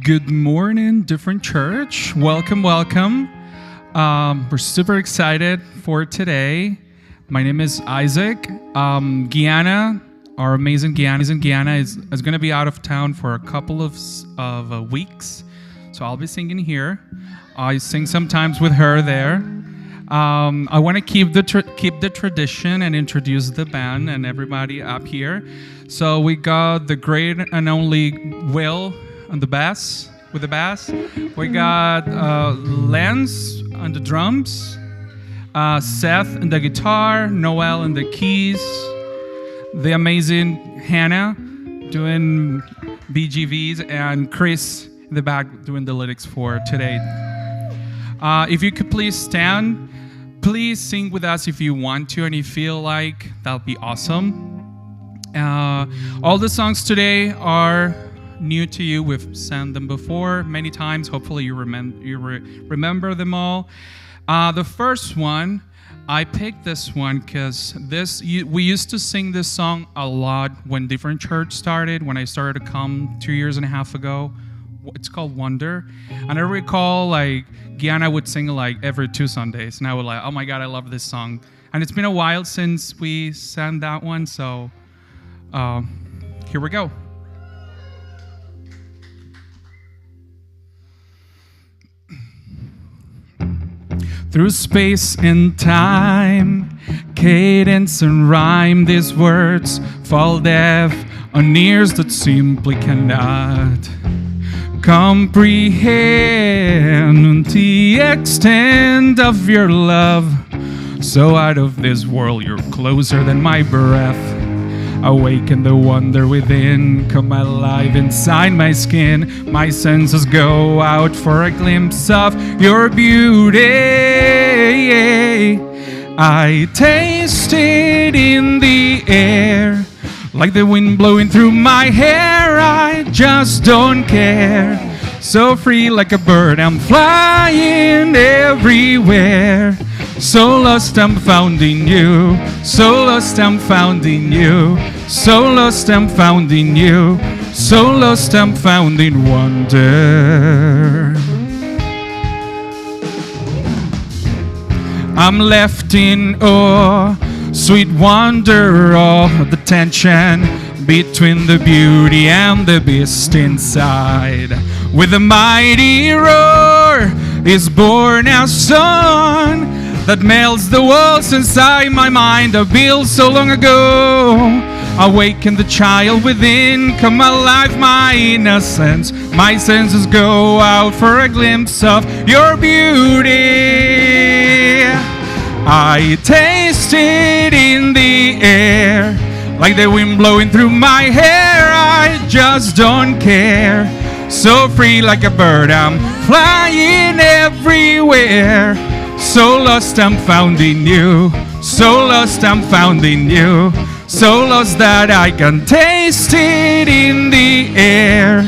Good morning, Different Church. Welcome, welcome. We're super excited for today. My name is Isaac. Gianna, our amazing Gianna is going to be out of town for a couple of weeks. So I'll be singing here. I sing sometimes with her there. I want to keep the tradition and introduce the band and everybody up here. So we got the great and only Will on the bass, with the bass. We got Lance on the drums, Seth on the guitar, Noel on the keys, the amazing Hannah doing BGVs, and Chris in the back doing the lyrics for today. If you could please stand, please sing with us if you want to and you feel like, that would be awesome. All the songs today are new to you. We've sang them before many times. Hopefully you remember them all. The first one, I picked this one because we used to sing this song a lot when Different Church started, when I started to come 2.5 years ago. It's called Wonder. And I recall like Gianna would sing like every 2 Sundays. And I would like, oh my God, I love this song. And it's been a while since we sang that one. So here we go. Through space and time, cadence and rhyme, these words fall deaf on ears that simply cannot comprehend the extent of your love. So out of this world, you're closer than my breath. Awaken the wonder within, come alive inside my skin. My senses go out for a glimpse of your beauty. I taste it in the air, like the wind blowing through my hair. I just don't care. So free like a bird, I'm flying everywhere. So lost I'm found in you. So lost I'm found in you. So lost I'm found in you. So lost I'm found in wonder. I'm left in awe, sweet wonder of the tension between the beauty and the beast inside. With a mighty roar is born a song that melts the walls inside my mind, I built so long ago. Awaken the child within, come alive my innocence. My senses go out for a glimpse of your beauty. I taste it in the air, like the wind blowing through my hair. I just don't care. So free like a bird, I'm flying everywhere. So lost I'm found in you. So lost I'm found in you. So lost that I can taste it in the air,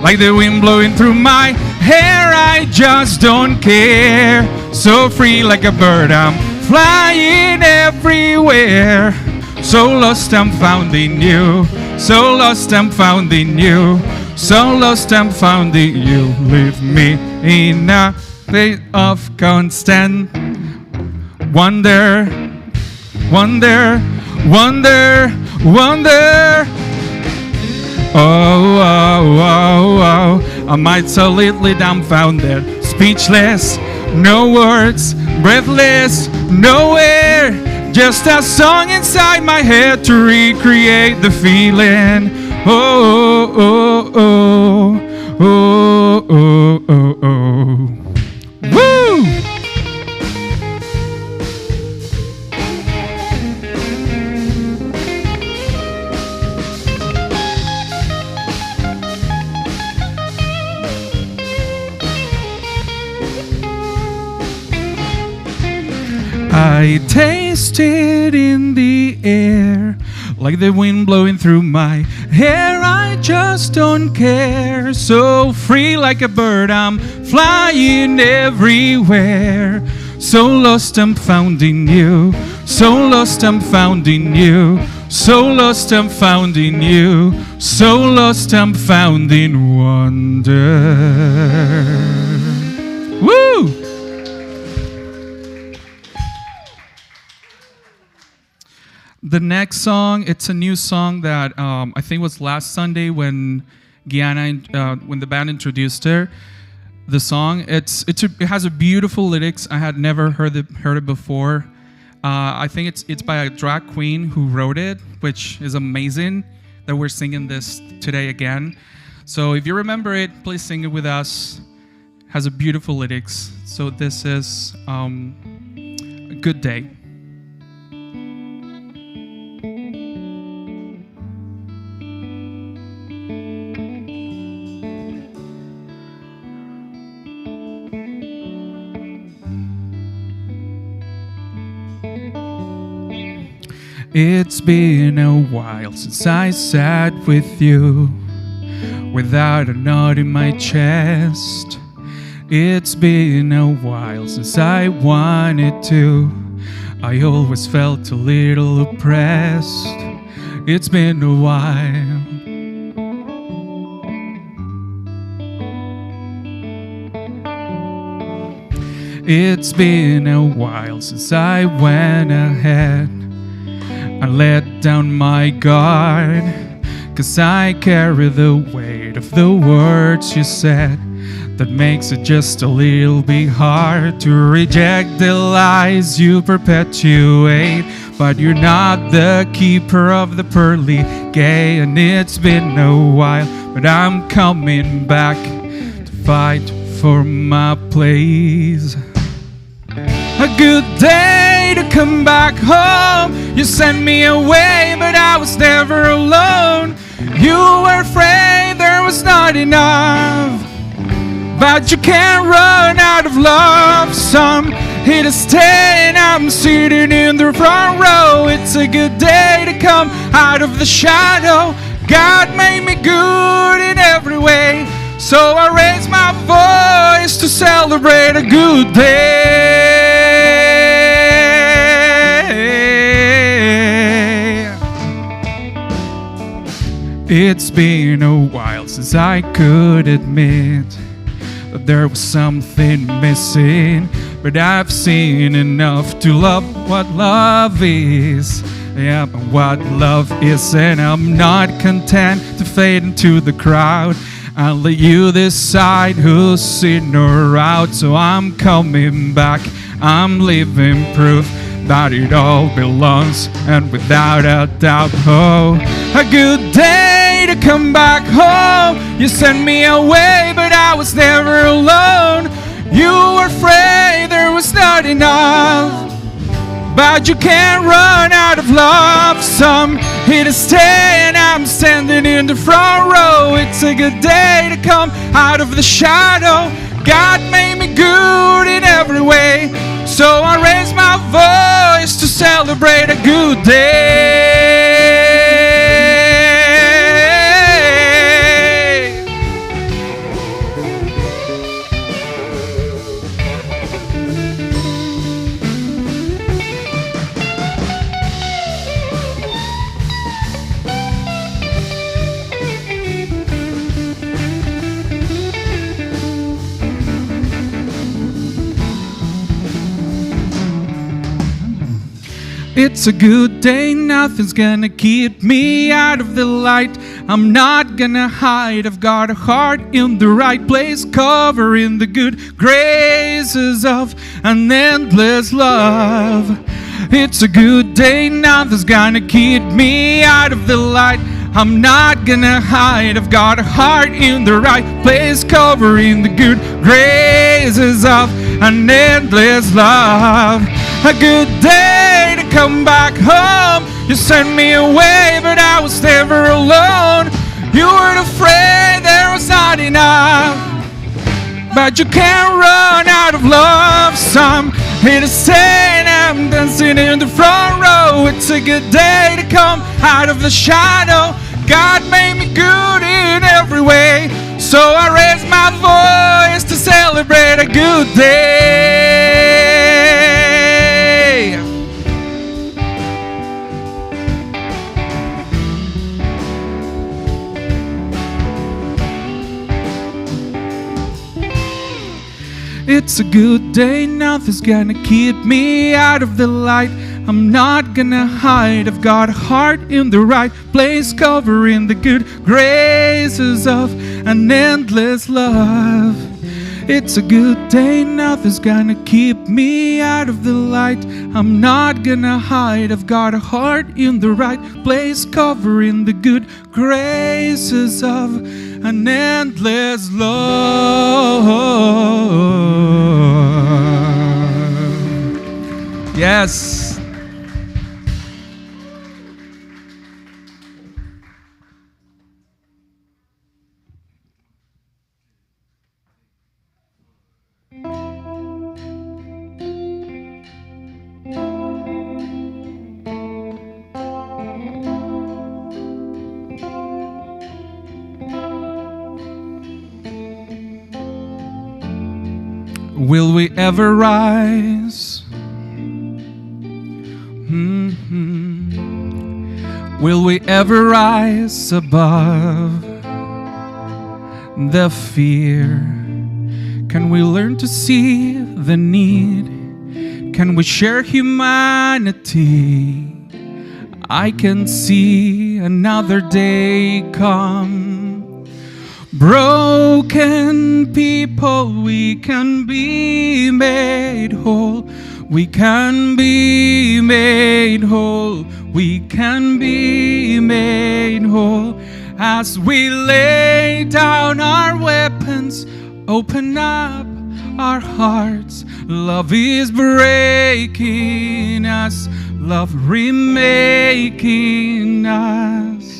like the wind blowing through my hair. I just don't care. So free like a bird, I'm flying everywhere. So lost I'm found in you. So lost I'm found in you. So lost I'm found in you. Leave me in a state of constant wonder, wonder, wonder, wonder. Oh, oh, oh, oh. I'm absolutely dumbfounded, speechless, no words, breathless, nowhere. Just a song inside my head to recreate the feeling. Oh, oh, oh, oh, oh, oh, oh. Woo! I taste it in the air, like the wind blowing through my hair. I just don't care. So free like a bird, I'm flying everywhere. So lost I'm found in you. So lost I'm found in you. So lost I'm found in you. So lost I'm found in wonder. Woo! The next song, it's a new song that I think was last Sunday when when the band introduced her. The song, it has a beautiful lyrics. I had never heard it before. I think it's by a drag queen who wrote it, which is amazing that we're singing this today again. So if you remember it, please sing it with us. It has a beautiful lyrics. So this is a good day. It's been a while since I sat with you without a knot in my chest. It's been a while since I wanted to. I always felt a little oppressed. It's been a while. It's been a while since I went ahead. I let down my guard, 'cause I carry the weight of the words you said. That makes it just a little bit hard to reject the lies you perpetuate. But you're not the keeper of the pearly gate, and it's been a while, but I'm coming back to fight for my place. A good day to come back home. You sent me away, but I was never alone. You were afraid there was not enough, but you can't run out of love. Some here to stay, and I'm sitting in the front row. It's a good day to come out of the shadow. God made me good in every way, so I raise my voice to celebrate a good day. It's been a while since I could admit that there was something missing, but I've seen enough to love what love is. Yeah, but what love is, and I'm not content to fade into the crowd. I'll let you decide who's in or out. So I'm coming back, I'm living proof that it all belongs, and without a doubt. Oh, a good day to come back home. You sent me away, but I was never alone. You were afraid there was not enough, but you can't run out of love. Some here to stay, and I'm standing in the front row. It's a good day to come out of the shadow. God made me good in every way, so I raise my voice to celebrate a good day. It's a good day, nothing's gonna keep me out of the light. I'm not gonna hide, I've got a heart in the right place, covering the good graces of an endless love. It's a good day, nothing's gonna keep me out of the light. I'm not gonna hide, I've got a heart in the right place, covering the good graces of an endless love. A good day to come back home. You sent me away, but I was never alone. You weren't afraid there was not enough, but you can't run out of love. Some here to stay, and I'm dancing in the front row. It's a good day to come out of the shadow. God made me good in every way, so I raise my voice to celebrate a good day. It's a good day, nothing's gonna keep me out of the light. I'm not gonna hide, I've got a heart in the right place, covering the good graces of an endless love. It's a good day, nothing's gonna keep me out of the light. I'm not gonna hide, I've got a heart in the right place, covering the good graces of an endless love. Yes. Will we ever rise? Will we ever rise above the fear? Can we learn to see the need? Can we share humanity? I can see another day come. Broken people, we can be made whole. We can be made whole. We can be made whole. As we lay down our weapons, open up our hearts. Love is breaking us. Love remaking us.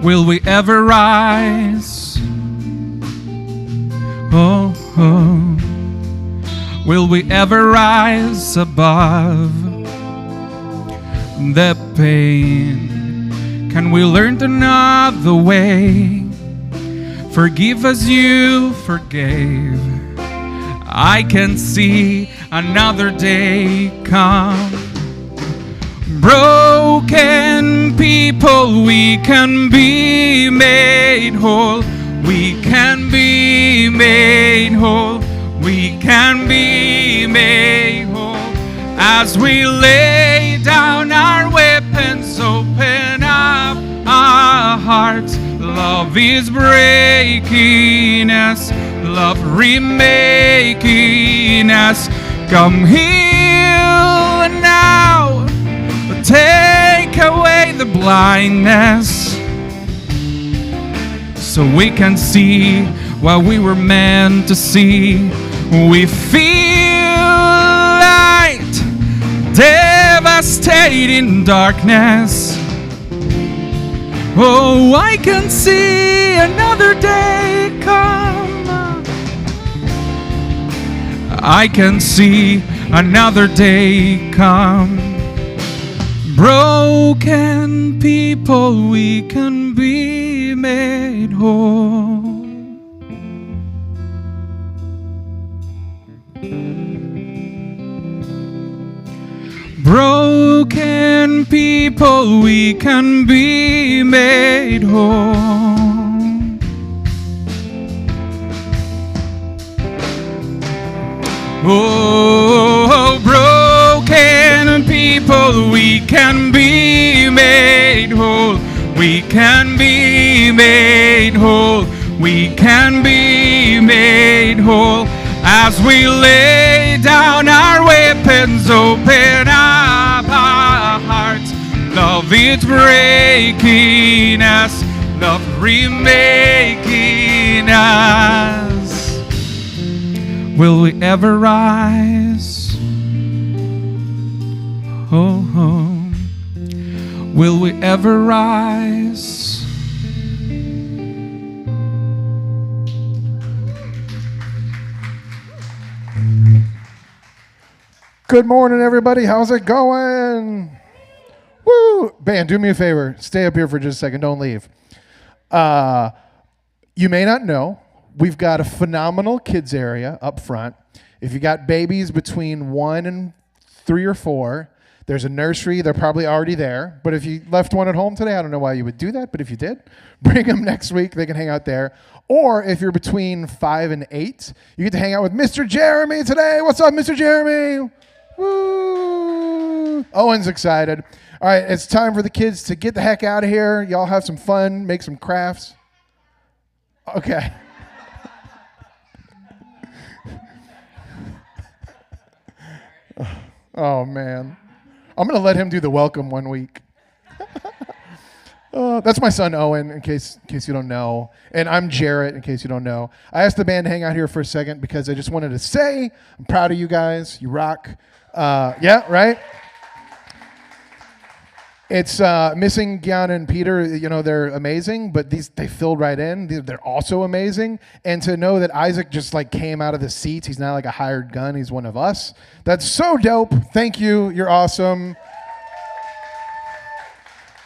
Will we ever rise? Oh, oh. Will we ever rise above the pain? Can we learn another way? Forgive as you forgave. I can see another day come. Broken people, we can be made whole. We can be made whole. We can be made whole. As we lay down our weapons, open up our hearts. Love is breaking us. Love remaking us. Come heal now. Take away the blindness, so we can see what we were meant to see. We feel light, devastating darkness. Oh, I can see another day come. I can see another day come. Broken people, we can be made whole. Broken people, we can be made whole. Oh, broken people, we can be made whole. We can be made whole. We can be made whole. As we lay down our weapons, open up our hearts. Love is breaking us. Love remaking us. Will we ever rise? Oh, oh. Will we ever rise? Good morning, everybody. How's it going? Woo! Band, do me a favor. Stay up here for just a second. Don't leave. You may not know, we've got a phenomenal kids area up front. If you got babies between 1 and 3 or 4, There's a nursery. They're probably already there. But if you left one at home today, I don't know why you would do that. But if you did, bring them next week. They can hang out there. Or if you're between 5 and 8, you get to hang out with Mr. Jeremy today. What's up, Mr. Jeremy? Woo! Owen's excited. All right, it's time for the kids to get the heck out of here. Y'all have some fun, make some crafts. Okay. Oh, man. I'm going to let him do the welcome one week. That's my son, Owen, in case you don't know. And I'm Jarrett, in case you don't know. I asked the band to hang out here for a second because I just wanted to say I'm proud of you guys. You rock. Yeah, right? It's missing Gianna and Peter. You know, they're amazing, but they filled right in. They're also amazing. And to know that Isaac just like came out of the seats, he's not like a hired gun. He's one of us. That's so dope. Thank you. You're awesome.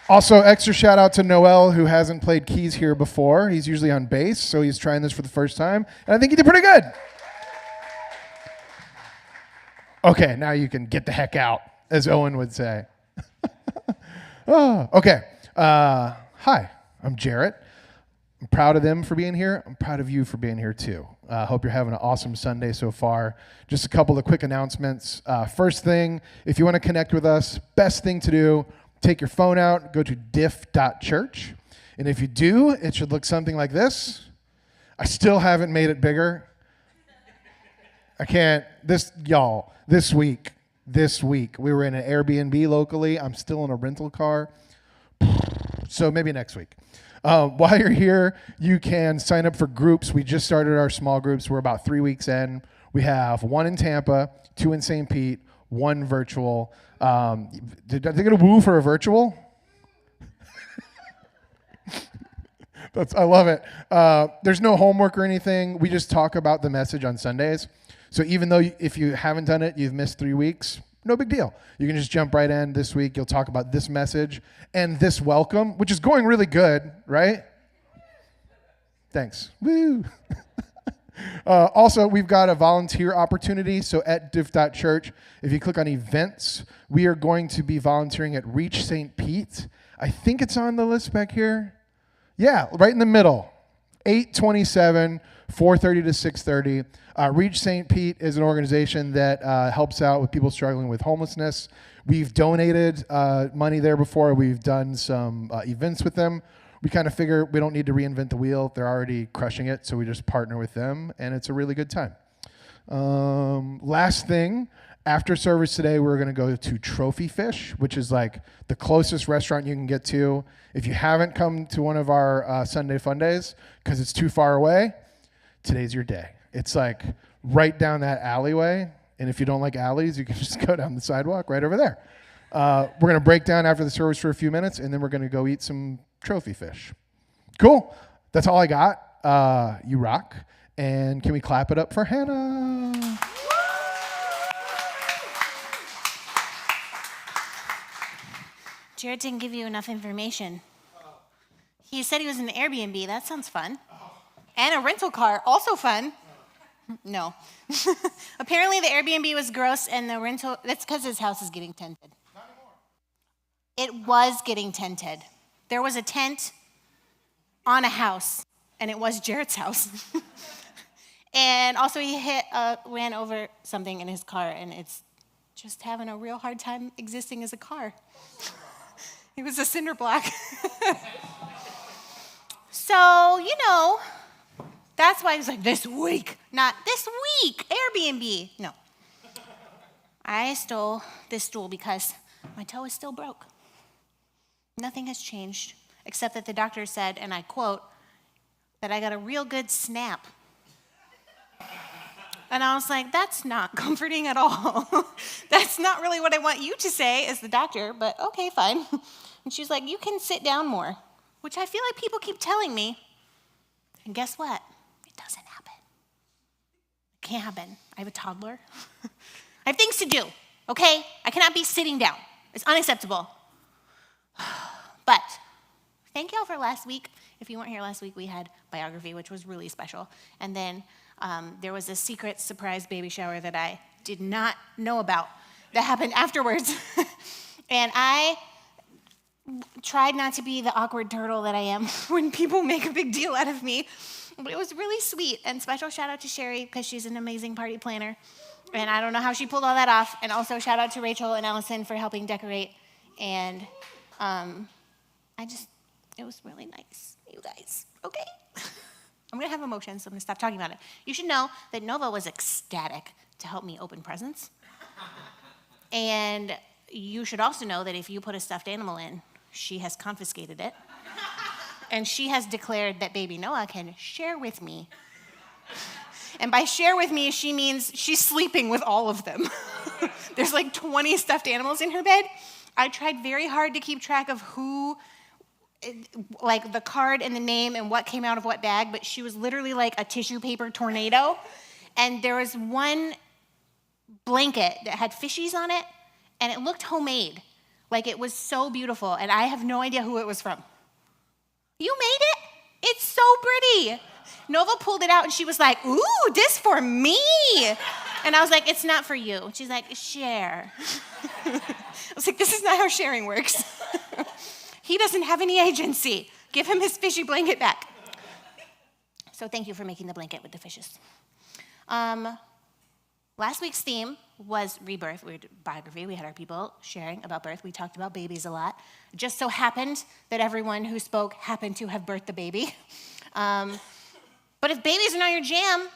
Also, extra shout out to Noel, who hasn't played keys here before. He's usually on bass, so he's trying this for the first time. And I think he did pretty good. Okay, now you can get the heck out, as Owen would say. Okay. Hi, I'm Jarrett. I'm proud of them for being here. I'm proud of you for being here too. Hope you're having an awesome Sunday so far. Just a couple of quick announcements. First thing, if you want to connect with us, best thing to do, take your phone out, go to diff.church. And if you do, it should look something like this. I still haven't made it bigger. I can't. This week, we were in an Airbnb locally. I'm still in a rental car. So maybe next week. While you're here, you can sign up for groups. We just started our small groups. We're about 3 weeks in. We have 1 in Tampa, 2 in St. Pete, 1 virtual. Are they going to woo for a virtual? I love it. There's no homework or anything. We just talk about the message on Sundays. So even though if you haven't done it, you've missed 3 weeks, no big deal. You can just jump right in this week. You'll talk about this message and this welcome, which is going really good, right? Thanks. Woo. Also, we've got a volunteer opportunity. So at diff.church, if you click on events, we are going to be volunteering at Reach St. Pete. I think it's on the list back here. Yeah, right in the middle. 8/27, 4:30 to 6:30. Reach St. Pete is an organization that helps out with people struggling with homelessness. We've donated money there before. We've done some events with them. We kind of figure we don't need to reinvent the wheel. They're already crushing it, so we just partner with them, and it's a really good time. Last thing, after service today, we're going to go to Trophy Fish, which is like the closest restaurant you can get to. If you haven't come to one of our Sunday Fun Days because it's too far away, today's your day. It's like right down that alleyway, and if you don't like alleys, you can just go down the sidewalk right over there. We're going to break down after the service for a few minutes, and then we're going to go eat some Trophy Fish. Cool. That's all I got. You rock. And can we clap it up for Hannah? Jared didn't give you enough information. He said he was in the Airbnb. That sounds fun. And a rental car, also fun. No. Apparently the Airbnb was gross and the rental, that's because his house is getting tented. Not anymore. It was getting tented. There was a tent on a house, and it was Jared's house. And also he ran over something in his car, and it's just having a real hard time existing as a car. It was a cinder block. So, that's why he was like, this week. Not this week, Airbnb. No. I stole this stool because my toe is still broke. Nothing has changed, except that the doctor said, and I quote, that I got a real good snap. And I was like, that's not comforting at all. That's not really what I want you to say as the doctor, but okay, fine. And she's like, you can sit down more, which I feel like people keep telling me. And guess what? It doesn't happen. It can't happen. I have a toddler. I have things to do, okay? I cannot be sitting down. It's unacceptable. But thank y'all for last week. If you weren't here last week, we had biography, which was really special. And then there was a secret surprise baby shower that I did not know about. that happened afterwards. And I tried not to be the awkward turtle that I am when people make a big deal out of me. But it was really sweet. And special shout out to Sherry because she's an amazing party planner. And I don't know how she pulled all that off. And also shout out to Rachel and Allison for helping decorate. And it was really nice, you guys, okay? I'm gonna have emotions, so I'm gonna stop talking about it. You should know that Nova was ecstatic to help me open presents. And you should also know that if you put a stuffed animal in, she has confiscated it. And she has declared that baby Noah can share with me. And by share with me, she means she's sleeping with all of them. There's like 20 stuffed animals in her bed. I tried very hard to keep track of who, like the card and the name and what came out of what bag, but she was literally like a tissue paper tornado. And there was one blanket that had fishies on it, and it looked homemade. Like it was so beautiful, and I have no idea who it was from. You made it? It's so pretty. Nova pulled it out, and she was like, ooh, this for me. And I was like, it's not for you. She's like, share. I was like, this is not how sharing works. He doesn't have any agency. Give him his fishy blanket back. So thank you for making the blanket with the fishes. Last week's theme was rebirth. We did biography. We had our people sharing about birth. We talked about babies a lot. It just so happened that everyone who spoke happened to have birthed a baby. But if babies are not your jam,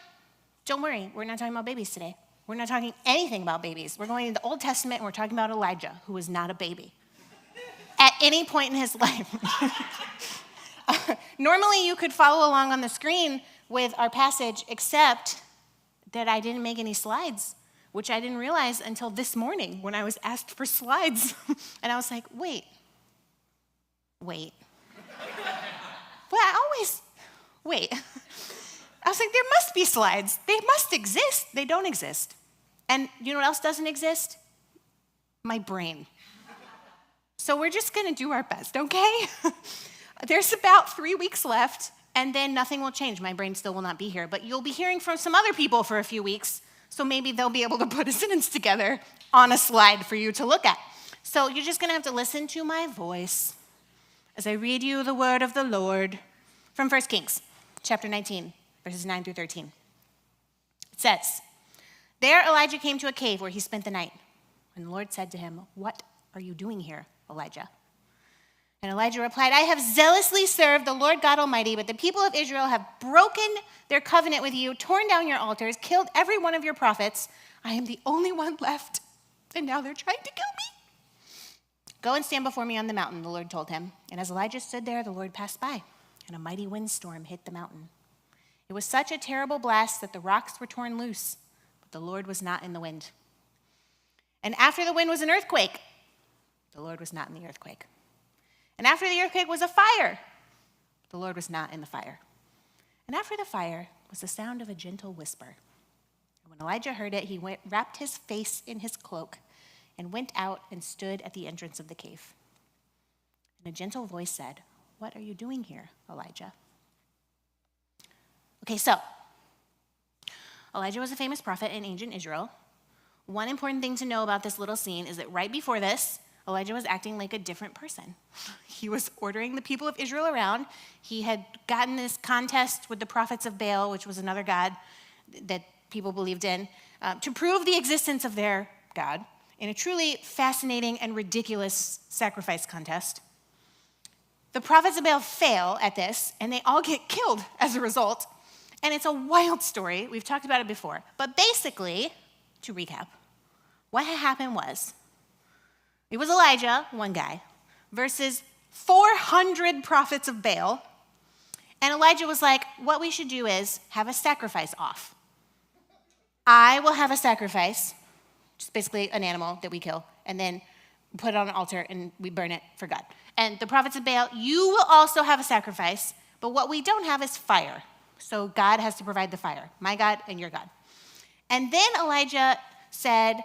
don't worry. We're not talking about babies today. We're not talking anything about babies. We're going into the Old Testament, and we're talking about Elijah, who was not a baby at any point in his life. Normally, you could follow along on the screen with our passage, except that I didn't make any slides, which I didn't realize until this morning when I was asked for slides. And I was like, wait. But I always, wait. I was like, there must be slides. They must exist. They don't exist. And you know what else doesn't exist? My brain. So we're just gonna do our best, okay? There's about 3 weeks left, and then nothing will change. My brain still will not be here, but you'll be hearing from some other people for a few weeks, so maybe they'll be able to put a sentence together on a slide for you to look at. So you're just gonna have to listen to my voice as I read you the word of the Lord from 1 Kings, chapter 19, verses 9 through 13. It says, there Elijah came to a cave where he spent the night. And the Lord said to him, what are you doing here, Elijah? And Elijah replied, I have zealously served the Lord God Almighty, but the people of Israel have broken their covenant with you, torn down your altars, killed every one of your prophets. I am the only one left, and now they're trying to kill me. Go and stand before me on the mountain, the Lord told him. And as Elijah stood there, the Lord passed by, and a mighty windstorm hit the mountain. It was such a terrible blast that the rocks were torn loose, but the Lord was not in the wind. And after the wind was an earthquake. The Lord was not in the earthquake. And after the earthquake was a fire. The Lord was not in the fire. And after the fire was the sound of a gentle whisper. And when Elijah heard it, he wrapped his face in his cloak and went out and stood at the entrance of the cave. And a gentle voice said, what are you doing here, Elijah? Okay, so Elijah was a famous prophet in ancient Israel. One important thing to know about this little scene is that right before this, Elijah was acting like a different person. He was ordering the people of Israel around. He had gotten this contest with the prophets of Baal, which was another god that people believed in, to prove the existence of their god in a truly fascinating and ridiculous sacrifice contest. The prophets of Baal fail at this, and they all get killed as a result. And it's a wild story. We've talked about it before. But basically, to recap, what had happened was, it was Elijah, one guy, versus 400 prophets of Baal. And Elijah was like, what we should do is have a sacrifice off. I will have a sacrifice, just basically an animal that we kill, and then put it on an altar and we burn it for God. And the prophets of Baal, you will also have a sacrifice, but what we don't have is fire. So God has to provide the fire, my God and your God. And then Elijah said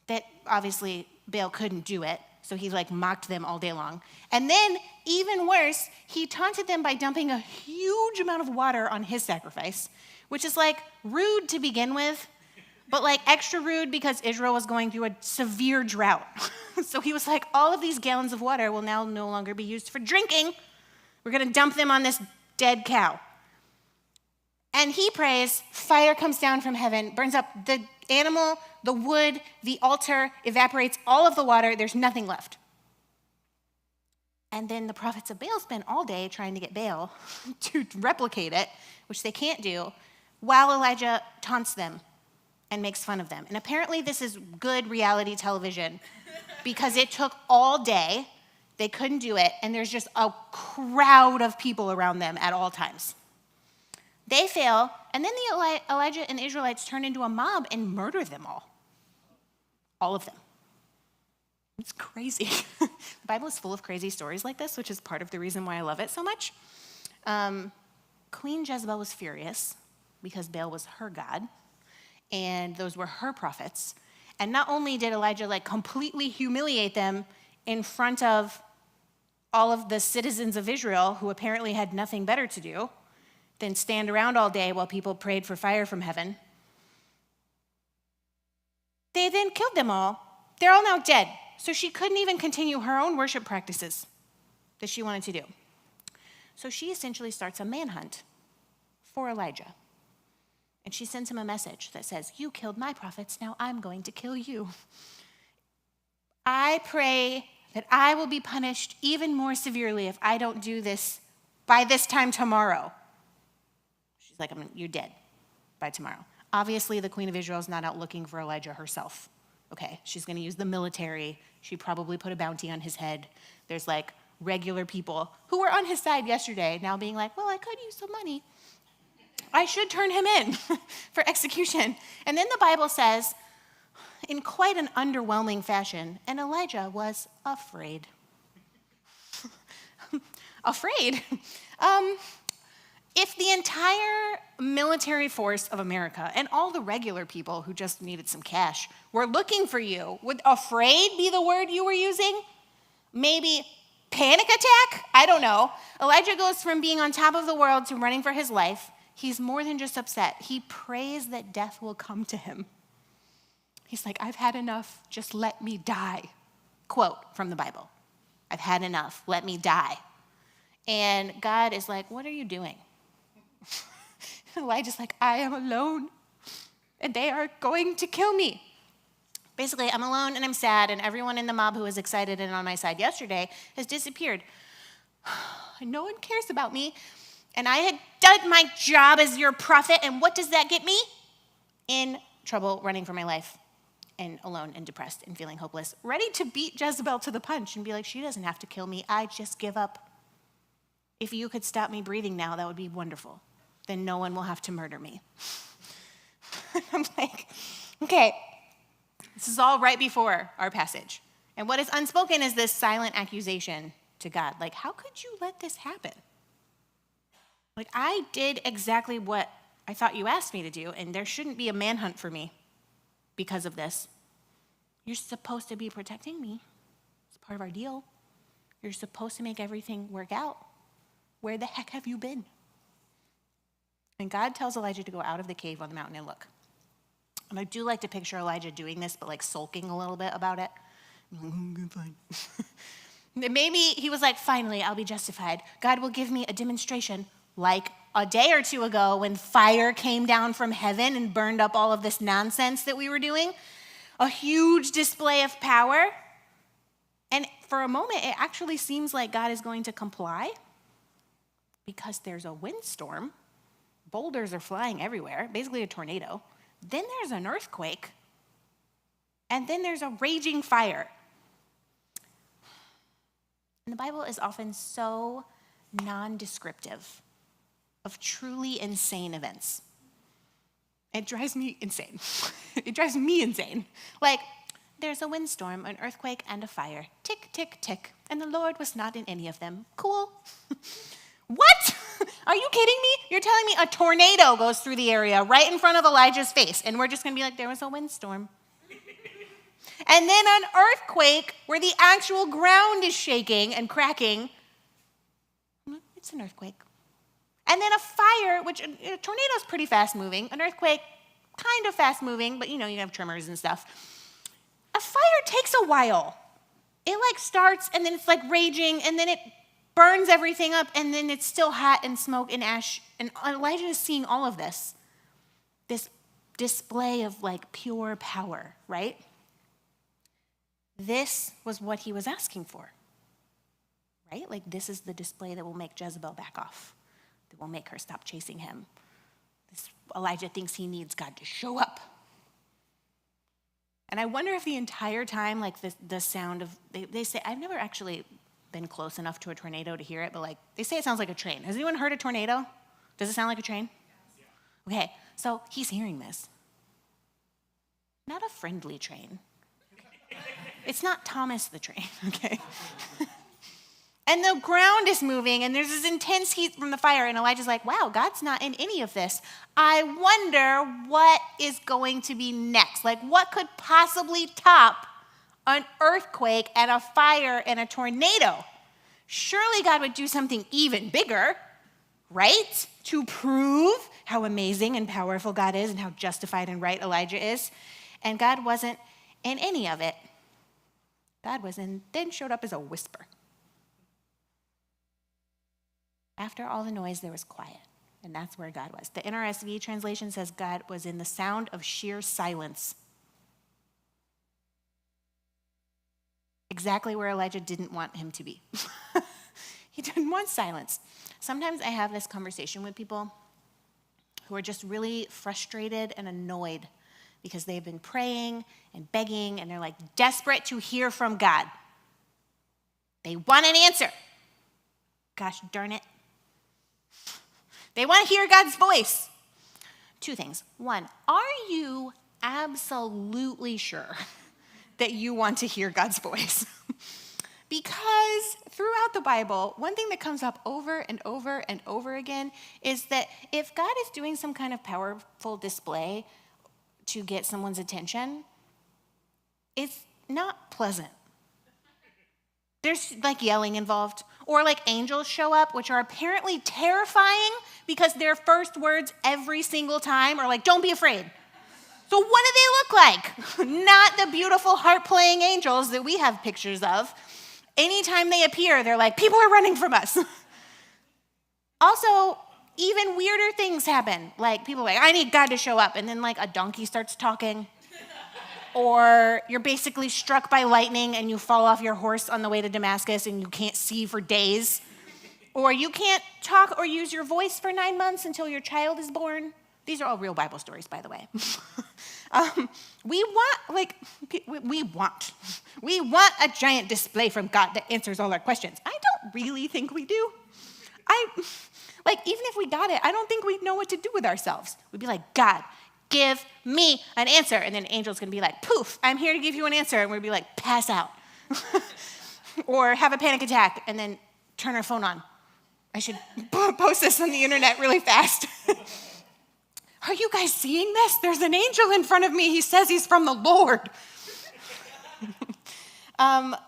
that obviously Baal couldn't do it, so he mocked them all day long. And then, even worse, he taunted them by dumping a huge amount of water on his sacrifice, which is rude to begin with, but like extra rude because Israel was going through a severe drought. So he was like, all of these gallons of water will now no longer be used for drinking. We're going to dump them on this dead cow. And he prays, fire comes down from heaven, burns up the animal, the wood, the altar, evaporates all of the water. There's nothing left. And then the prophets of Baal spend all day trying to get Baal to replicate it, which they can't do, while Elijah taunts them and makes fun of them. And apparently this is good reality television because it took all day, they couldn't do it, and there's just a crowd of people around them at all times. They fail, and then Elijah and the Israelites turn into a mob and murder them all. All of them. It's crazy. The Bible is full of crazy stories like this, which is part of the reason why I love it so much. Queen Jezebel was furious because Baal was her god, and those were her prophets. And not only did Elijah completely humiliate them in front of all of the citizens of Israel who apparently had nothing better to do than stand around all day while people prayed for fire from heaven, they then killed them all. They're all now dead. So she couldn't even continue her own worship practices that she wanted to do. So she essentially starts a manhunt for Elijah. And she sends him a message that says, you killed my prophets, now I'm going to kill you. I pray that I will be punished even more severely if I don't do this by this time tomorrow. She's like, you're dead by tomorrow. Obviously, the Queen of Israel is not out looking for Elijah herself. Okay, she's going to use the military. She probably put a bounty on his head. There's regular people who were on his side yesterday now being like, well, I could use some money. I should turn him in for execution. And then the Bible says, in quite an underwhelming fashion, and Elijah was afraid. Afraid? If the entire military force of America and all the regular people who just needed some cash were looking for you, would afraid be the word you were using? Maybe panic attack? I don't know. Elijah goes from being on top of the world to running for his life. He's more than just upset. He prays that death will come to him. He's like, I've had enough. Just let me die. Quote from the Bible. I've had enough. Let me die. And God is like, what are you doing? Elijah's like, I am alone, and they are going to kill me. Basically, I'm alone and I'm sad, and everyone in the mob who was excited and on my side yesterday has disappeared. No one cares about me, and I had done my job as your prophet, and what does that get me? In trouble, running for my life, and alone and depressed and feeling hopeless, ready to beat Jezebel to the punch and be like, she doesn't have to kill me. I just give up. If you could stop me breathing now, that would be wonderful. Then no one will have to murder me. I'm like, okay, this is all right before our passage. And what is unspoken is this silent accusation to God. How could you let this happen? I did exactly what I thought you asked me to do, and there shouldn't be a manhunt for me because of this. You're supposed to be protecting me. It's part of our deal. You're supposed to make everything work out. Where the heck have you been? And God tells Elijah to go out of the cave on the mountain and look. And I do like to picture Elijah doing this, but sulking a little bit about it. Fine. Maybe he was like, finally, I'll be justified. God will give me a demonstration like a day or two ago when fire came down from heaven and burned up all of this nonsense that we were doing. A huge display of power. And for a moment, it actually seems like God is going to comply because there's a windstorm. Boulders are flying everywhere, basically a tornado. Then there's an earthquake. And then there's a raging fire. And the Bible is often so non-descriptive of truly insane events. It drives me insane. It drives me insane. There's a windstorm, an earthquake, and a fire. Tick, tick, tick. And the Lord was not in any of them. Cool. What? Are you kidding me? You're telling me a tornado goes through the area right in front of Elijah's face, and we're just going to be like, there was a windstorm. And then an earthquake where the actual ground is shaking and cracking. It's an earthquake. And then a fire, which a tornado's pretty fast moving. An earthquake, kind of fast moving, but you have tremors and stuff. A fire takes a while. It like starts and then it's like raging and then it burns everything up and then it's still hot and smoke and ash. And Elijah is seeing all of this display of like pure power, right? This was what he was asking for, right? Like this is the display that will make Jezebel back off, that will make her stop chasing him. Elijah thinks he needs God to show up. And I wonder if the entire time, like the sound of, they say, I've never actually been close enough to a tornado to hear it, but like they say it sounds like a train. Has anyone heard a tornado? Does it sound like a train? Yeah. Okay, so he's hearing this. Not a friendly train. It's not Thomas the train, okay? And the ground is moving, and there's this intense heat from the fire, and Elijah's like, wow, God's not in any of this. I wonder what is going to be next. Like, what could possibly top an earthquake and a fire and a tornado? Surely God would do something even bigger, right? To prove how amazing and powerful God is and how justified and right Elijah is. And God wasn't in any of it. God was in, then showed up as a whisper. After all the noise, there was quiet, and that's where God was. The NRSV translation says God was in the sound of sheer silence. Exactly where Elijah didn't want him to be. He didn't want silence. Sometimes I have this conversation with people who are just really frustrated and annoyed because they've been praying and begging, and they're like desperate to hear from God. They want an answer. Gosh darn it. They want to hear God's voice. Two things. One, are you absolutely sure that you want to hear God's voice? Because throughout the Bible, one thing that comes up over and over and over again is that if God is doing some kind of powerful display to get someone's attention, it's not pleasant. There's like yelling involved, or like angels show up, which are apparently terrifying because their first words every single time are like, don't be afraid. So what do they look like? Not the beautiful harp-playing angels that we have pictures of. Anytime they appear, they're like, people are running from us. Also, even weirder things happen. Like people are like, I need God to show up. And then like a donkey starts talking. Or you're basically struck by lightning and you fall off your horse on the way to Damascus and you can't see for days. Or you can't talk or use your voice for 9 months until your child is born. These are all real Bible stories, by the way. We want a giant display from God that answers all our questions. I don't really think we do. Even if we got it, I don't think we'd know what to do with ourselves. We'd be like, God, give me an answer. And then angel's going to be like, poof, I'm here to give you an answer. And we'd be like, pass out. Or have a panic attack and then turn our phone on. I should post this on the internet really fast. Are you guys seeing this? There's an angel in front of me. He says he's from the Lord. Even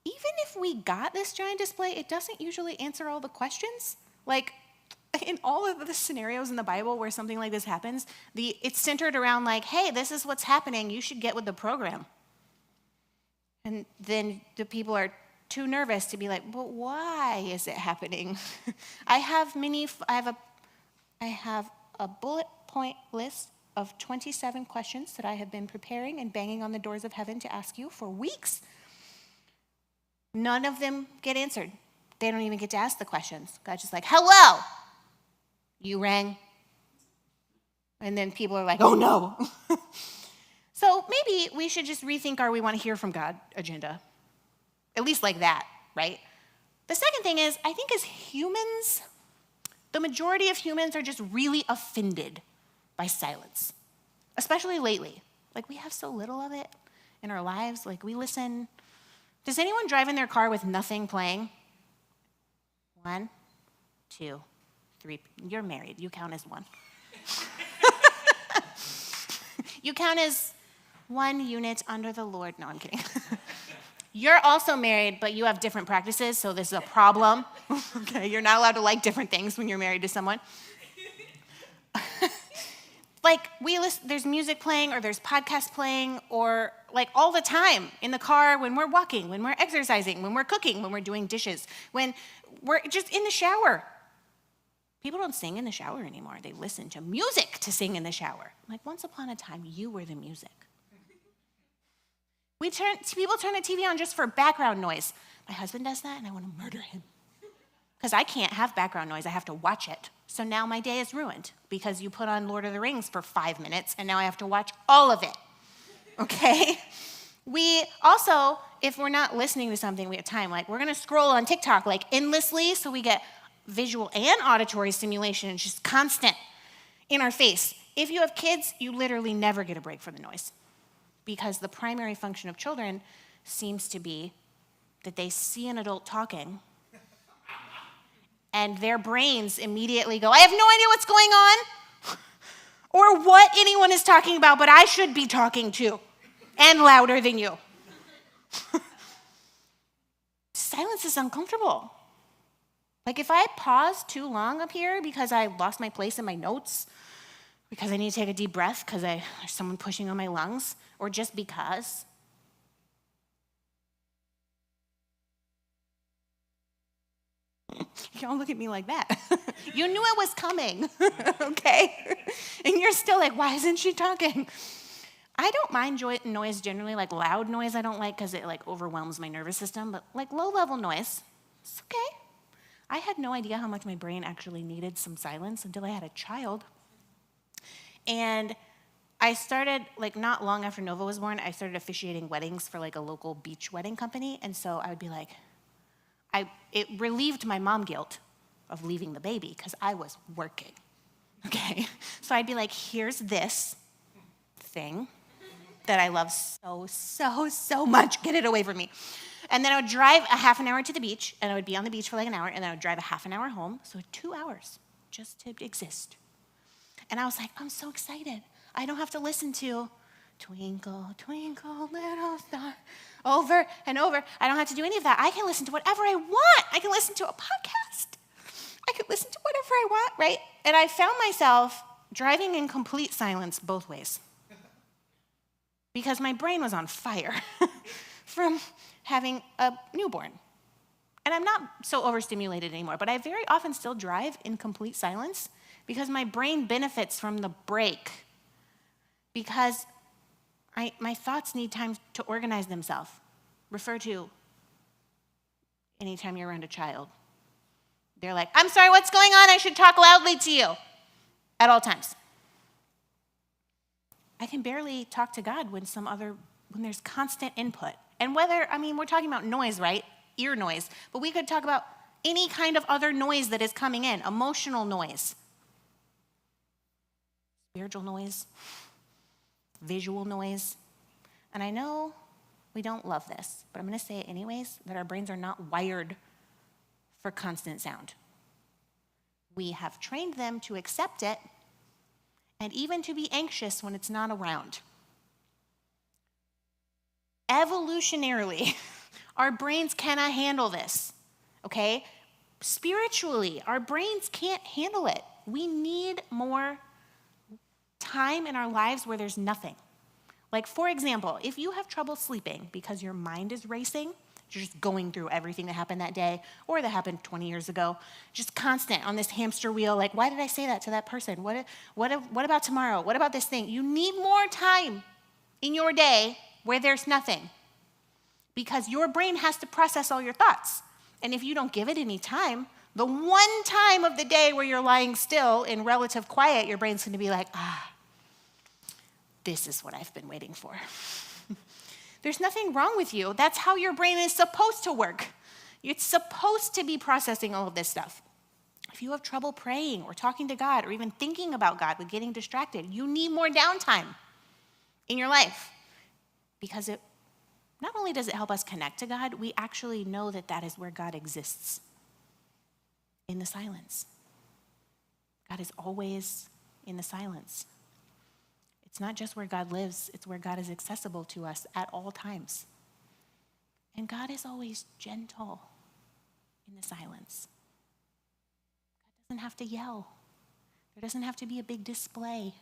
if we got this giant display, it doesn't usually answer all the questions. Like, in all of the scenarios in the Bible where something like this happens, it's centered around like, hey, this is what's happening. You should get with the program. And then the people are too nervous to be like, but why is it happening? I have a bullet point list of 27 questions that I have been preparing and banging on the doors of heaven to ask you for weeks. None of them get answered. They don't even get to ask the questions. God's just like, hello, you rang. And then people are like, oh no. So maybe we should just rethink our we want to hear from God agenda. At least like that, right? The second thing is, I think as humans, the majority of humans are just really offended by silence, especially lately. Like we have so little of it in our lives. Like we listen. Does anyone drive in their car with nothing playing? 1, 2, 3. You're married. You count as one. You count as one unit under the Lord. No, I'm kidding. You're also married, but you have different practices, so this is a problem. Okay, you're not allowed to like different things when you're married to someone. like there's music playing or there's podcasts playing or like all the time in the car when we're walking, when we're exercising, when we're cooking, when we're doing dishes, when we're just in the shower. People don't sing in the shower anymore. They listen to music to sing in the shower. Like once upon a time, you were the music. People turn the TV on just for background noise. My husband does that and I want to murder him. Because I can't have background noise, I have to watch it. So now my day is ruined because you put on Lord of the Rings for 5 minutes and now I have to watch all of it, okay? We also, if we're not listening to something, we have time, like we're gonna scroll on TikTok like endlessly so we get visual and auditory stimulation. It's just constant in our face. If you have kids, you literally never get a break from the noise because the primary function of children seems to be that they see an adult talking and their brains immediately go, I have no idea what's going on or what anyone is talking about, but I should be talking too and louder than you. Silence is uncomfortable. Like if I pause too long up here because I lost my place in my notes, because I need to take a deep breath because there's someone pushing on my lungs, or just because, y'all look at me like that. You knew it was coming, okay? And you're still like, why isn't she talking? I don't mind noise generally, like loud noise I don't like because it like overwhelms my nervous system, but like low-level noise, it's okay. I had no idea how much my brain actually needed some silence until I had a child. And I started, like not long after Nova was born, I started officiating weddings for like a local beach wedding company. And so I would be like, it relieved my mom guilt of leaving the baby because I was working, okay? So I'd be like, here's this thing that I love so much, get it away from me. And then I would drive a half an hour to the beach, and I would be on the beach for like an hour, and then I would drive a half an hour home, so 2 hours just to exist. And I was like, I'm so excited. I don't have to listen to Twinkle, Twinkle, Little Star over and over. I don't have to do any of that. I can listen to whatever I want. I can listen to a podcast. I can listen to whatever I want, right? And I found myself driving in complete silence both ways because my brain was on fire from having a newborn. And I'm not so overstimulated anymore, but I very often still drive in complete silence because my brain benefits from the break because my thoughts need time to organize themselves. Refer to anytime you're around a child. They're like, I'm sorry, what's going on? I should talk loudly to you at all times. I can barely talk to God when there's constant input. And we're talking about noise, right? Ear noise. But we could talk about any kind of other noise that is coming in, emotional noise, spiritual noise, visual noise. And I know we don't love this, but I'm going to say it anyways, that our brains are not wired for constant sound. We have trained them to accept it and even to be anxious when it's not around. Evolutionarily, our brains cannot handle this, okay? Spiritually, our brains can't handle it. We need more time in our lives where there's nothing. Like, for example, if you have trouble sleeping because your mind is racing, you're just going through everything that happened that day or that happened 20 years ago, just constant on this hamster wheel, like, why did I say that to that person? What about tomorrow? What about this thing? You need more time in your day where there's nothing because your brain has to process all your thoughts. And if you don't give it any time, the one time of the day where you're lying still in relative quiet, your brain's going to be like, this is what I've been waiting for. There's nothing wrong with you. That's how your brain is supposed to work. It's supposed to be processing all of this stuff. If you have trouble praying or talking to God or even thinking about God with getting distracted, you need more downtime in your life because not only does it help us connect to God, we actually know that that is where God exists, in the silence. God is always in the silence. It's not just where God lives, it's where God is accessible to us at all times. And God is always gentle in the silence. God doesn't have to yell. There doesn't have to be a big display.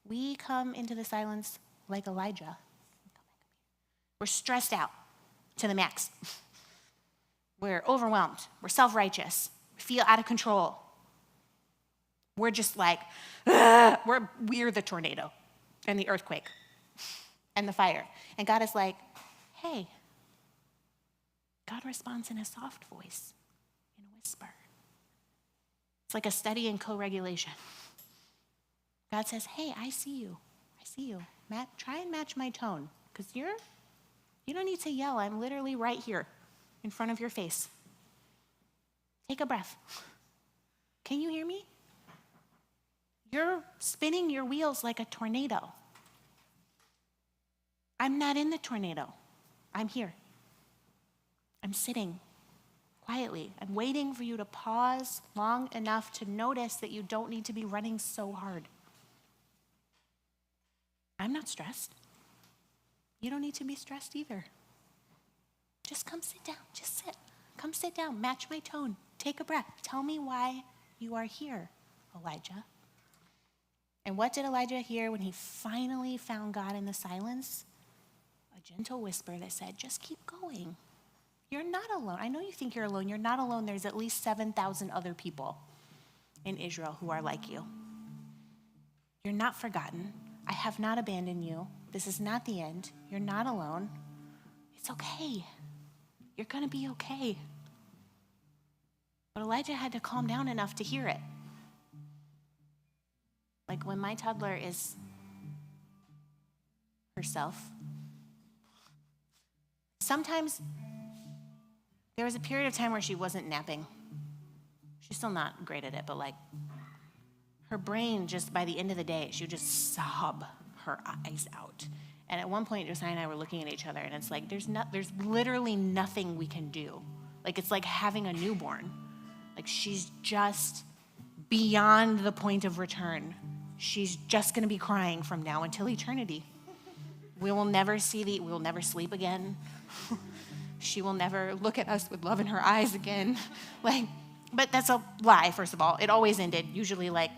We come into the silence like Elijah. We're stressed out to the max. We're overwhelmed. We're self-righteous. We feel out of control. We're just like, we're the tornado and the earthquake and the fire. And God is like, hey. God responds in a soft voice, in a whisper. It's like a study in co-regulation. God says, hey, I see you. I see you. Try and match my tone, because you don't need to yell. I'm literally right here in front of your face. Take a breath. Can you hear me? You're spinning your wheels like a tornado. I'm not in the tornado. I'm here. I'm sitting quietly. I'm waiting for you to pause long enough to notice that you don't need to be running so hard. I'm not stressed. You don't need to be stressed either. Just come sit down. Just sit. Come sit down. Match my tone. Take a breath. Tell me why you are here, Elijah. And what did Elijah hear when he finally found God in the silence? A gentle whisper that said, just keep going. You're not alone. I know you think you're alone. You're not alone. There's at least 7,000 other people in Israel who are like you. You're not forgotten. I have not abandoned you. This is not the end. You're not alone. It's okay. You're going to be okay. But Elijah had to calm down enough to hear it. Like when my toddler is herself. Sometimes there was a period of time where she wasn't napping. She's still not great at it, but like her brain just by the end of the day, she would just sob her eyes out. And at one point, Josiah and I were looking at each other, and it's like there's literally nothing we can do. Like it's like having a newborn. Like she's just beyond the point of return. She's just going to be crying from now until eternity. We will never sleep again. She will never look at us with love in her eyes again. But that's a lie, first of all. It always ended, usually like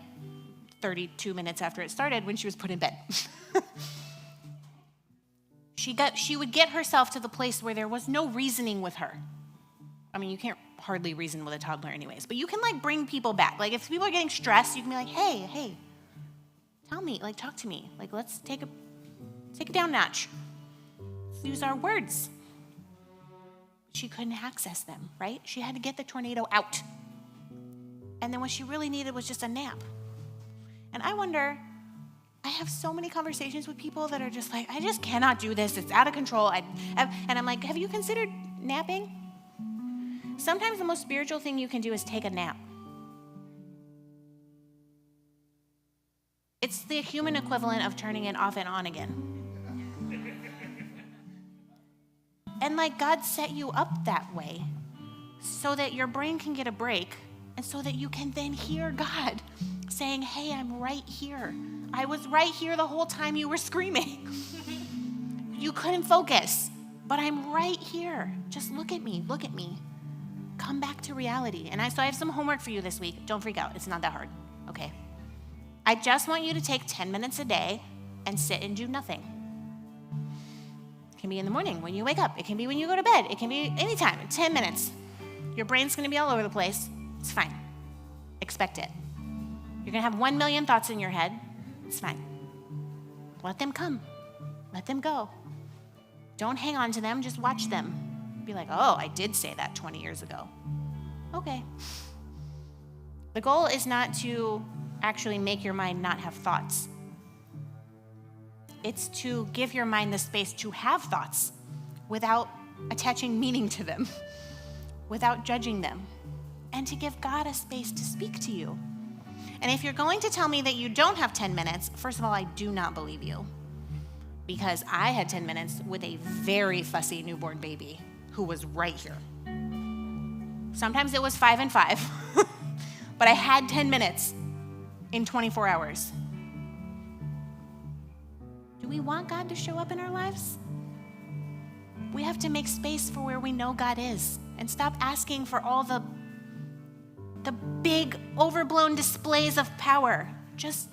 32 minutes after it started when she was put in bed. She would get herself to the place where there was no reasoning with her. I mean, you can't hardly reason with a toddler anyways, but you can like bring people back. Like if people are getting stressed, you can be like, hey, tell me, like talk to me. Like let's take a down notch. Let's use our words. She couldn't access them, right? She had to get the tornado out. And then what she really needed was just a nap. And I wonder, I have so many conversations with people that are just like, I just cannot do this. It's out of control. And I'm like, have you considered napping? Sometimes the most spiritual thing you can do is take a nap. It's the human equivalent of turning it off and on again. And like God set you up that way so that your brain can get a break and so that you can then hear God saying, hey, I'm right here. I was right here the whole time you were screaming. You couldn't focus, but I'm right here. Just look at me. Come back to reality. And so I have some homework for you this week. Don't freak out. It's not that hard, okay? I just want you to take 10 minutes a day and sit and do nothing. It can be in the morning when you wake up. It can be when you go to bed. It can be anytime, 10 minutes. Your brain's gonna be all over the place. It's fine. Expect it. You're gonna have 1 million thoughts in your head. It's fine. Let them come. Let them go. Don't hang on to them, just watch them. Be like, oh, I did say that 20 years ago. Okay. The goal is not to actually make your mind not have thoughts. It's to give your mind the space to have thoughts without attaching meaning to them, without judging them, and to give God a space to speak to you. And if you're going to tell me that you don't have 10 minutes, first of all, I do not believe you, because I had 10 minutes with a very fussy newborn baby who was right here. Sometimes it was 5 and 5, but I had 10 minutes in 24 hours. Do we want God to show up in our lives? We have to make space for where we know God is and stop asking for all the big overblown displays of power. Just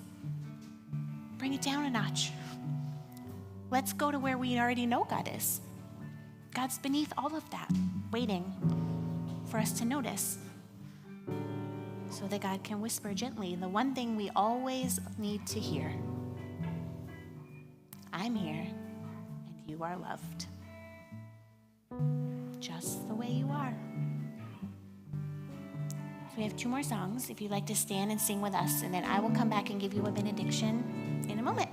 bring it down a notch. Let's go to where we already know God is. God's beneath all of that, waiting for us to notice so that God can whisper gently the one thing we always need to hear. I'm here, and you are loved. Just the way you are. So we have 2 more songs. If you'd like to stand and sing with us, and then I will come back and give you a benediction in a moment.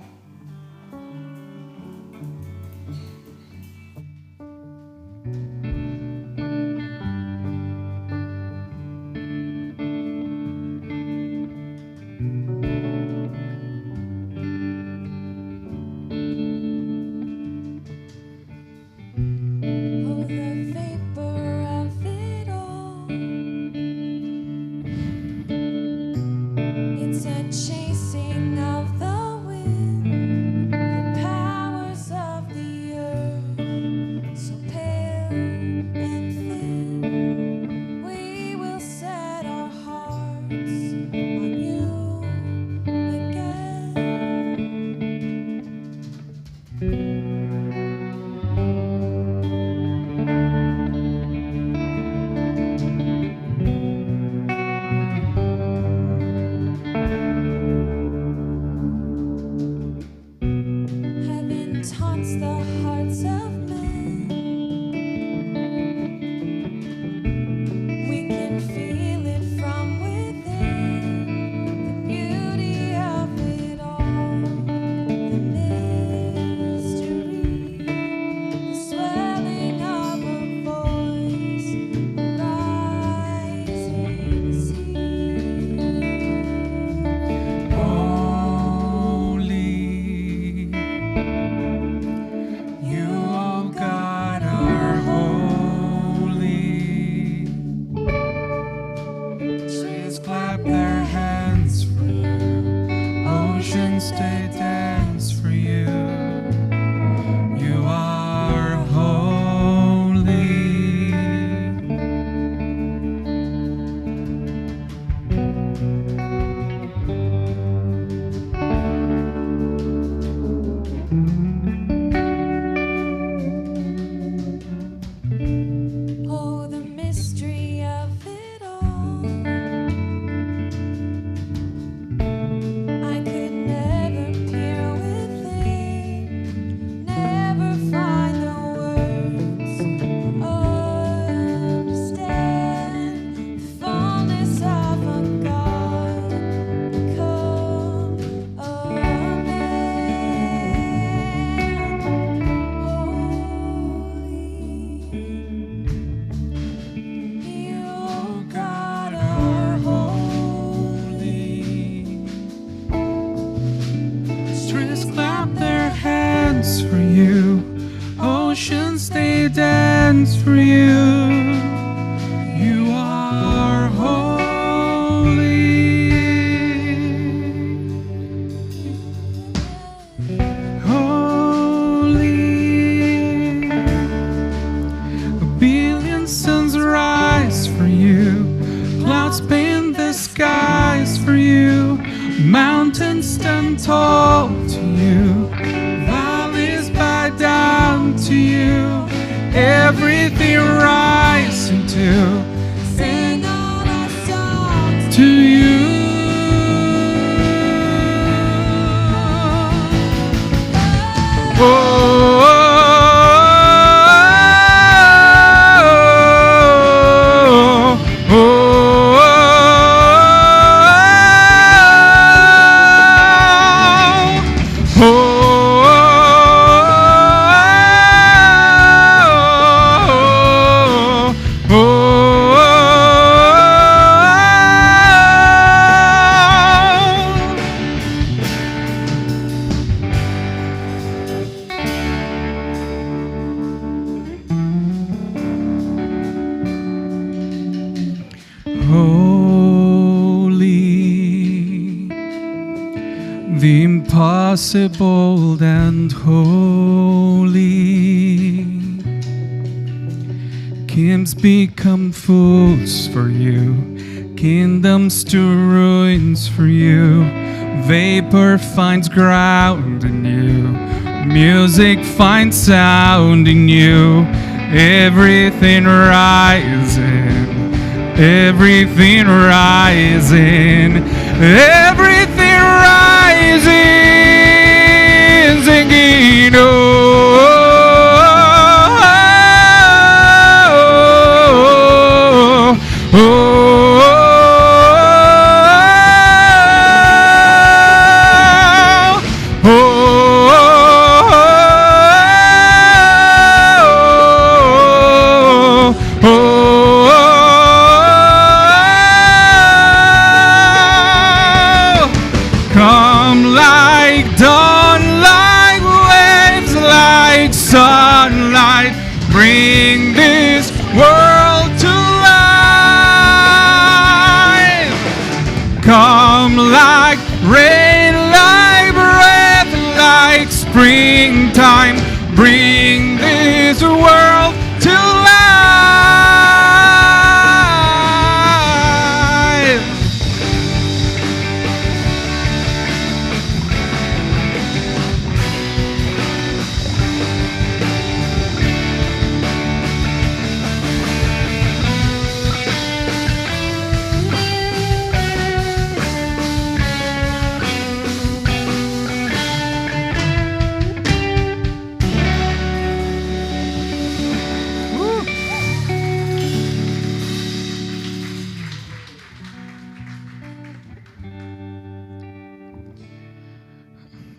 Chasing of the wind, the powers of the earth, so pale and thin, we will set our hearts on you again. Heaven taunts the hearts of men. We can feel it from within. The beauty of it all, the mystery, the swelling of a voice, a rising sea. Holy, you, O God, are holy. Trees clap their hands for you. Oceans they dance for you. You are holy. Oh, the mystery of it all. I could never peer within, never find the words or understand the fullness of a God become a man. Holy, you, God, are holy. Trees clap their hands for you. Oceans they dance for you. You are holy. Holy. A billion suns rise for you. Clouds paint the skies for you. Mountains stand tall to you. Valleys bow down to you. Everything rising to Sing all our songs to you. Holy, the impossible and holy. Kings become fools for you, kingdoms to ruins for you. Vapor finds ground in you. Music finds sound in you. Everything rising. Everything rising. Everything rising. Singing, come like dawn, like waves, like sunlight, bring this world to life. Come like rain, like breath, like springtime, bring this world to life.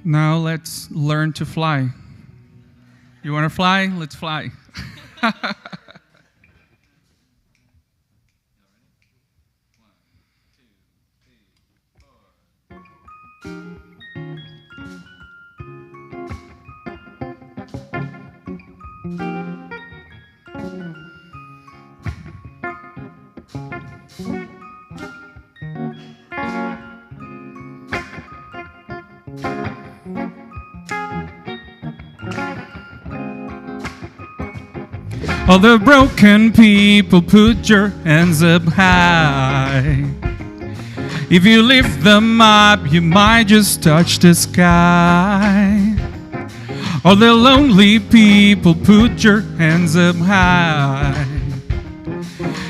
Now let's learn to fly. You want to fly? Let's fly. All the broken people, put your hands up high. If you lift them up, you might just touch the sky. All the lonely people, put your hands up high.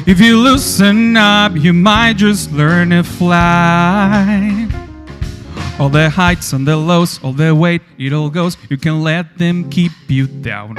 If you loosen up, you might just learn to fly. All the heights and the lows, all the weight, it all goes. You can let them keep you down.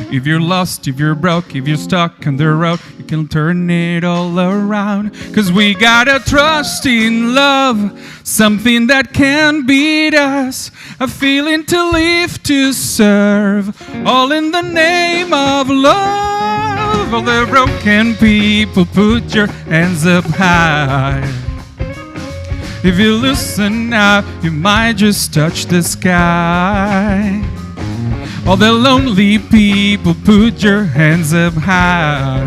If you're lost, if you're broke, if you're stuck on the road, you can turn it all around. 'Cause we gotta trust in love, something that can beat us. A feeling to live, to serve, all in the name of love. All the broken people, put your hands up high. If you loosen up, you might just touch the sky. All the lonely people, put your hands up high.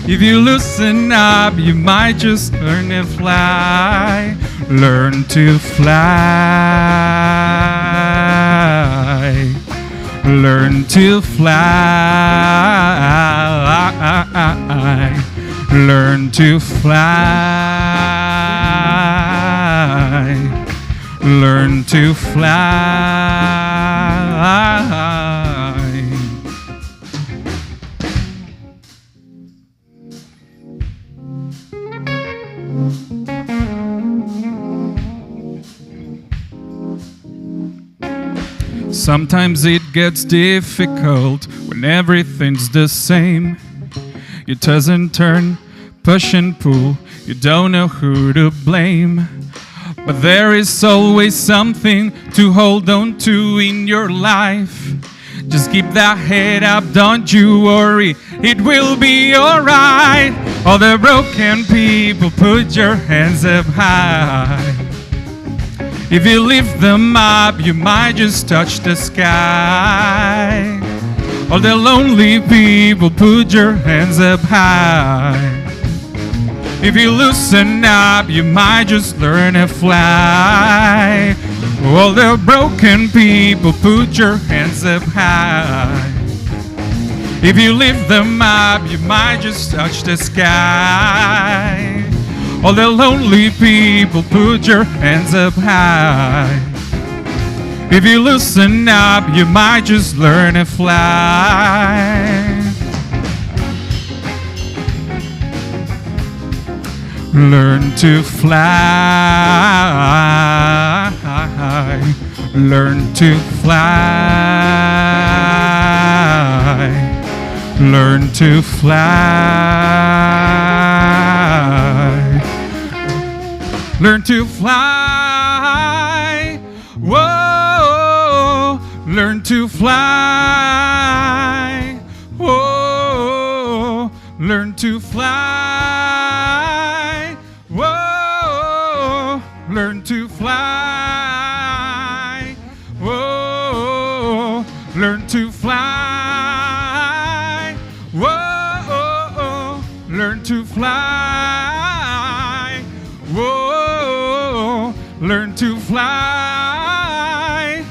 If you loosen up, you might just learn to fly. Learn to fly. Learn to fly. Learn to fly. Learn to fly. Sometimes it gets difficult when everything's the same. You toss and turn, push and pull, you don't know who to blame. But there is always something to hold on to in your life. Just keep that head up, don't you worry, it will be alright. All the broken people, put your hands up high. If you lift them up, you might just touch the sky. All the lonely people, put your hands up high. If you loosen up, you might just learn to fly. All the broken people, put your hands up high. If you lift them up, you might just touch the sky. All the lonely people, put your hands up high. If you loosen up, you might just learn to fly. Learn to fly. Learn to fly. Learn to fly. Learn to fly. Whoa. Learn to fly. Whoa. Learn to fly. Whoa. Learn to fly. Whoa. Learn to fly. Whoa. Learn to fly. Whoa. Learn to fly.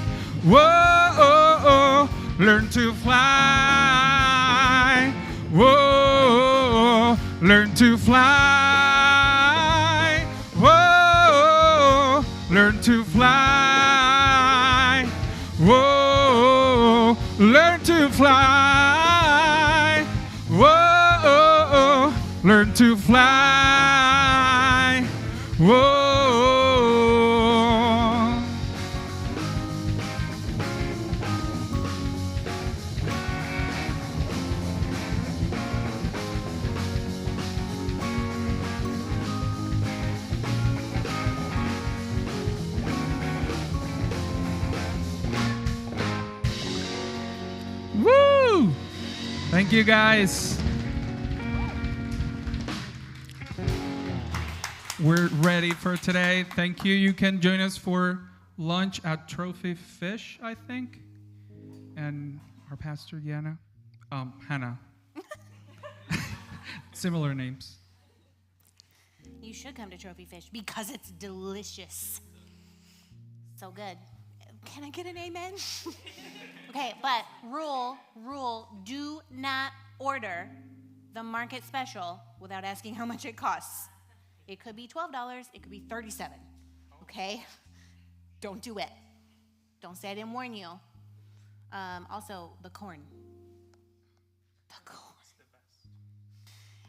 Whoa. Learn to fly. Whoa. Learn to fly. Whoa. Learn to fly. Whoa. Learn to fly. Whoa. Learn to fly. Whoa. Woo! Thank you, guys. We're ready for today. Thank you. You can join us for lunch at Trophy Fish, I think. And our pastor, Hannah. Similar names. You should come to Trophy Fish because it's delicious. So good. Can I get an amen? Okay, but rule, do not order the market special without asking how much it costs. It could be $12, it could be $37, okay? Don't do it. Don't say I didn't warn you. Also, the corn. The corn.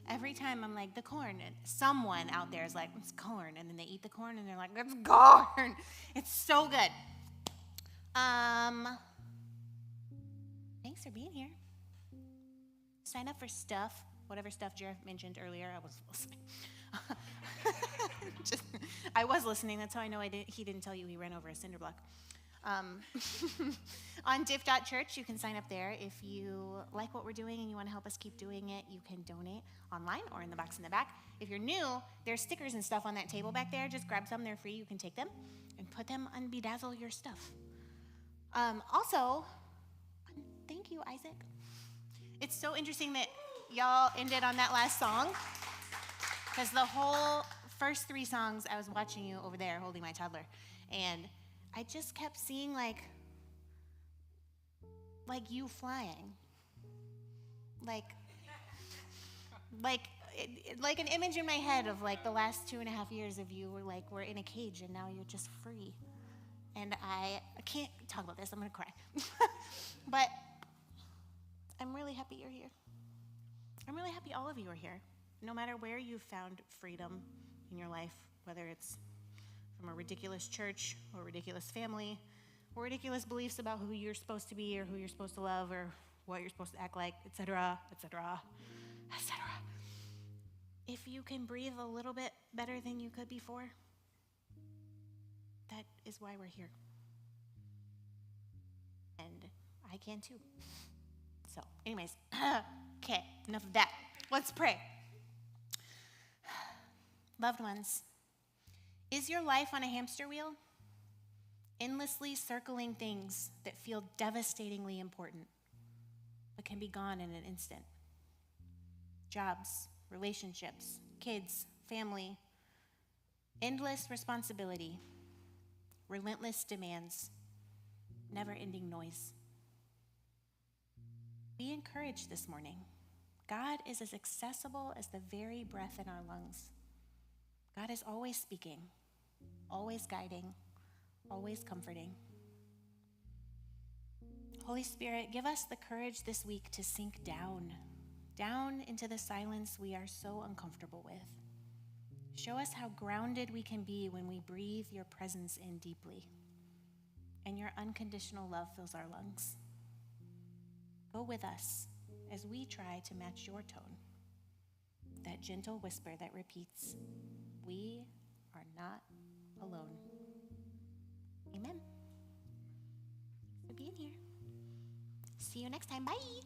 Every time I'm like, the corn, and someone out there is like, it's corn, and then they eat the corn, and they're like, it's corn. It's so good. Thanks for being here. Sign up for stuff, whatever stuff Jared mentioned earlier. I was listening. I was listening. That's how I know he didn't tell you he ran over a cinder block. On diff.church, you can sign up there. If you like what we're doing and you want to help us keep doing it, you can donate online or in the box in the back. If you're new, there's stickers and stuff on that table back there. Just grab some. They're free. You can take them and put them on Bedazzle your stuff. Also, thank you, Isaac. It's so interesting that y'all ended on that last song, because the whole first 3 songs, I was watching you over there holding my toddler, and I just kept seeing like you flying, like an image in my head of like the last 2.5 years of you were in a cage and now you're just free. And I can't talk about this, I'm gonna cry. But I'm really happy you're here. I'm really happy all of you are here. No matter where you've found freedom in your life, whether it's from a ridiculous church or a ridiculous family or ridiculous beliefs about who you're supposed to be or who you're supposed to love or what you're supposed to act like, etc., etc., etc. If you can breathe a little bit better than you could before, that is why we're here. And I can too. So, anyways, okay, enough of that. Let's pray. Loved ones, is your life on a hamster wheel? Endlessly circling things that feel devastatingly important, but can be gone in an instant. Jobs, relationships, kids, family, endless responsibility, relentless demands, never-ending noise. Be encouraged this morning. God is as accessible as the very breath in our lungs. God is always speaking, always guiding, always comforting. Holy Spirit, give us the courage this week to sink down into the silence we are so uncomfortable with. Show us how grounded we can be when we breathe your presence in deeply, and your unconditional love fills our lungs. Go with us as we try to match your tone, that gentle whisper that repeats, "We are not alone." Amen. Thanks for being here. See you next time. Bye.